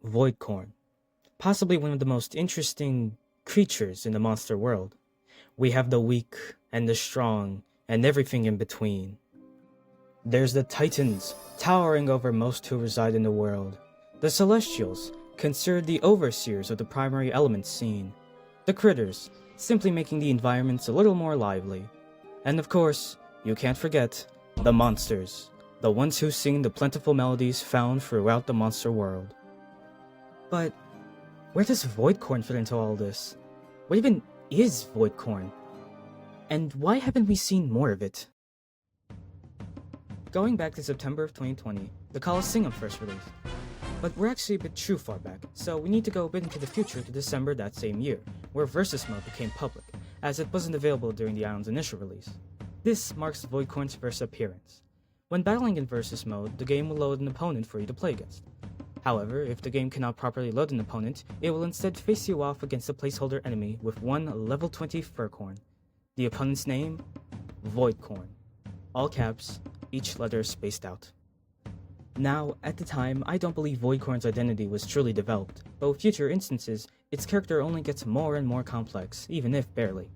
Voidcorn, possibly one of the most interesting creatures in the monster world. We have the weak and the strong and everything in between. There's the Titans, towering over most who reside in the world. The Celestials, considered the overseers of the primary elements scene. The Critters, simply making the environments a little more lively. And of course, you can't forget, the Monsters, the ones who sing the plentiful melodies found throughout the monster world. But where does Voidcorn fit into all this? What even is Voidcorn? And why haven't we seen more of it? Going back to September of 2020, the Colosseum first released. But we're actually a bit too far back, so we need to go a bit into the future to December that same year, where Versus Mode became public, as it wasn't available during the island's initial release. This marks Voidcorn's first appearance. When battling in Versus Mode, the game will load an opponent for you to play against. However, if the game cannot properly load an opponent, it will instead face you off against a placeholder enemy with one level 20 Furcorn. The opponent's name? Voidcorn. All caps, each letter spaced out. Now, at the time, I don't believe Voidcorn's identity was truly developed, but with future instances, its character only gets more and more complex, even if barely.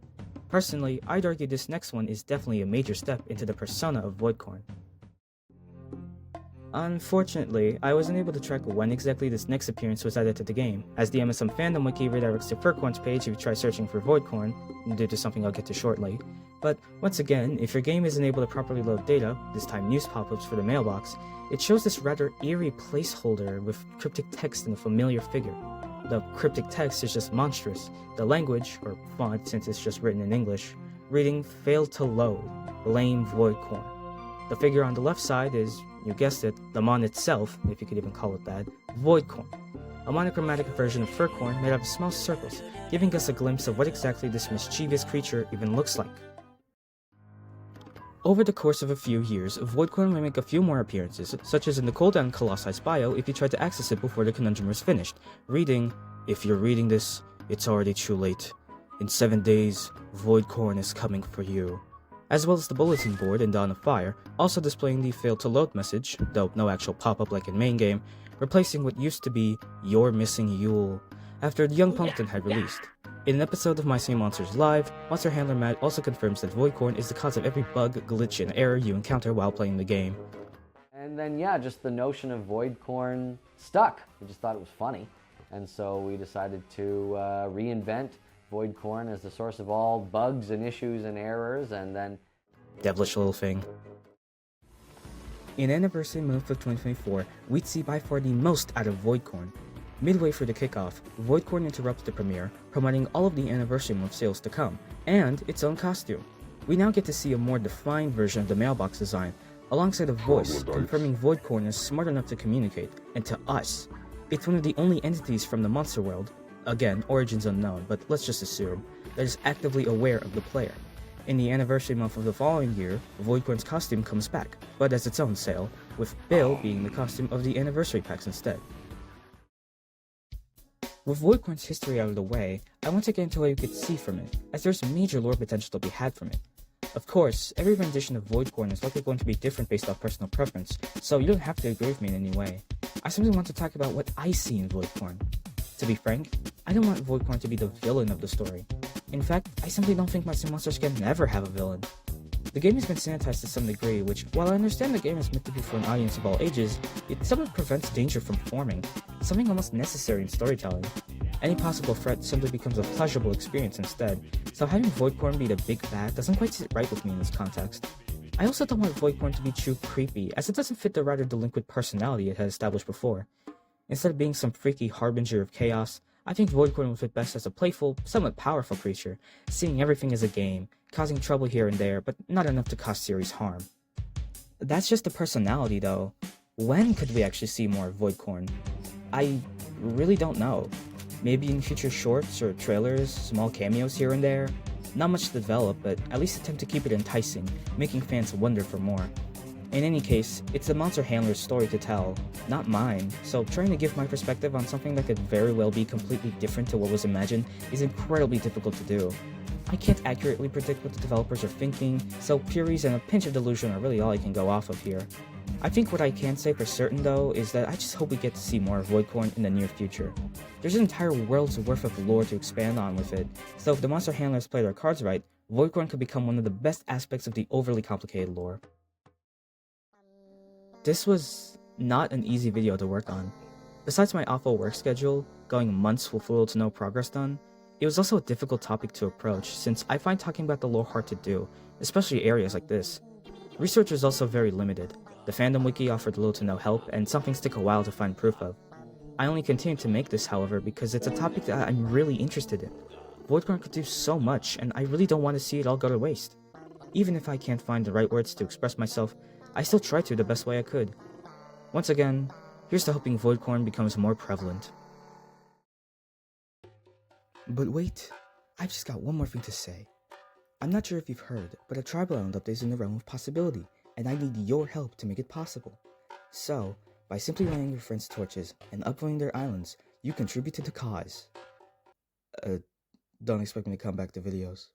Personally, I'd argue this next one is definitely a major step into the persona of Voidcorn. Unfortunately, I wasn't able to track when exactly this next appearance was added to the game, as the MSM fandom wiki redirects to Furcorn's page if you try searching for Voidcorn, due to something I'll get to shortly. But once again, if your game isn't able to properly load data, this time news pop-ups for the mailbox, it shows this rather eerie placeholder with cryptic text and a familiar figure. The cryptic text is just monstrous, the language, or font since it's just written in English, reading failed to load, blame Voidcorn. The figure on the left side is, you guessed it, the mon itself, if you could even call it that, Voidcorn, a monochromatic version of Furcorn made up of small circles, giving us a glimpse of what exactly this mischievous creature even looks like. Over the course of a few years, Voidcorn may make a few more appearances, such as in the cooldown Colossus bio if you tried to access it before the conundrum was finished, reading, "If you're reading this, it's already too late. In 7 days, Voidcorn is coming for you." As well as the bulletin board in Dawn of Fire, also displaying the failed to load message, though no actual pop-up like in main game, replacing what used to be "You're missing Yule," after the Young Pumpkin had released. In an episode of My Same Monsters Live, Monster Handler Matt also confirms that Voidcorn is the cause of every bug, glitch, and error you encounter while playing the game. And then yeah, just the notion of Voidcorn stuck. We just thought it was funny. And so we decided to reinvent Voidcorn as the source of all bugs and issues and errors, and then... Devilish little thing. In Anniversary Month of 2024, we'd see by far the most out of Voidcorn. Midway through the kickoff, Voidcorn interrupts the premiere, promoting all of the Anniversary Month sales to come, and its own costume. We now get to see a more defined version of the mailbox design, alongside a voice confirming Voidcorn is smart enough to communicate, and to us. It's one of the only entities from the monster world, again, origins unknown, but let's just assume, that is actively aware of the player. In the Anniversary Month of the following year, Voidcorn's costume comes back, but as its own sale, with Bill being the costume of the Anniversary Packs instead. With Voidcorn's history out of the way, I want to get into what you could see from it, as there's major lore potential to be had from it. Of course, every rendition of Voidcorn is likely going to be different based off personal preference, so you don't have to agree with me in any way. I simply want to talk about what I see in Voidcorn. To be frank, I don't want Voidcorn to be the villain of the story. In fact, I simply don't think Monster Monsters can ever have a villain. The game has been sanitized to some degree, which, while I understand the game is meant to be for an audience of all ages, it somewhat prevents danger from forming, something almost necessary in storytelling. Any possible threat simply becomes a pleasurable experience instead, so having Voidcorn be the big bad doesn't quite sit right with me in this context. I also don't want Voidcorn to be too creepy, as it doesn't fit the rather delinquent personality it had established before. Instead of being some freaky harbinger of chaos, I think Voidcorn would fit best as a playful, somewhat powerful creature, seeing everything as a game, causing trouble here and there, but not enough to cause serious harm. That's just the personality though. When could we actually see more of Voidcorn? I really don't know. Maybe in future shorts or trailers, small cameos here and there? Not much to develop, but at least attempt to keep it enticing, making fans wonder for more. In any case, it's the Monster Handler's story to tell, not mine, so trying to give my perspective on something that could very well be completely different to what was imagined is incredibly difficult to do. I can't accurately predict what the developers are thinking, so theories and a pinch of delusion are really all I can go off of here. I think what I can say for certain though is that I just hope we get to see more of Voidcorn in the near future. There's an entire world's worth of lore to expand on with it, so if the monster handlers play their cards right, Voidcorn could become one of the best aspects of the overly complicated lore. This was not an easy video to work on. Besides my awful work schedule, going months with little to no progress done, it was also a difficult topic to approach since I find talking about the lore hard to do, especially areas like this. Research was also very limited. The fandom wiki offered little to no help, and some things took a while to find proof of. I only continued to make this, however, because it's a topic that I'm really interested in. Voidcorn could do so much, and I really don't want to see it all go to waste. Even if I can't find the right words to express myself, I still try to the best way I could. Once again, here's to hoping Voidcorn becomes more prevalent. But wait, I've just got one more thing to say. I'm not sure if you've heard, but a tribal island update is in the realm of possibility, and I need your help to make it possible. So, by simply lighting your friends' torches and uploading their islands, you contribute to the cause. Don't expect me to come back to videos.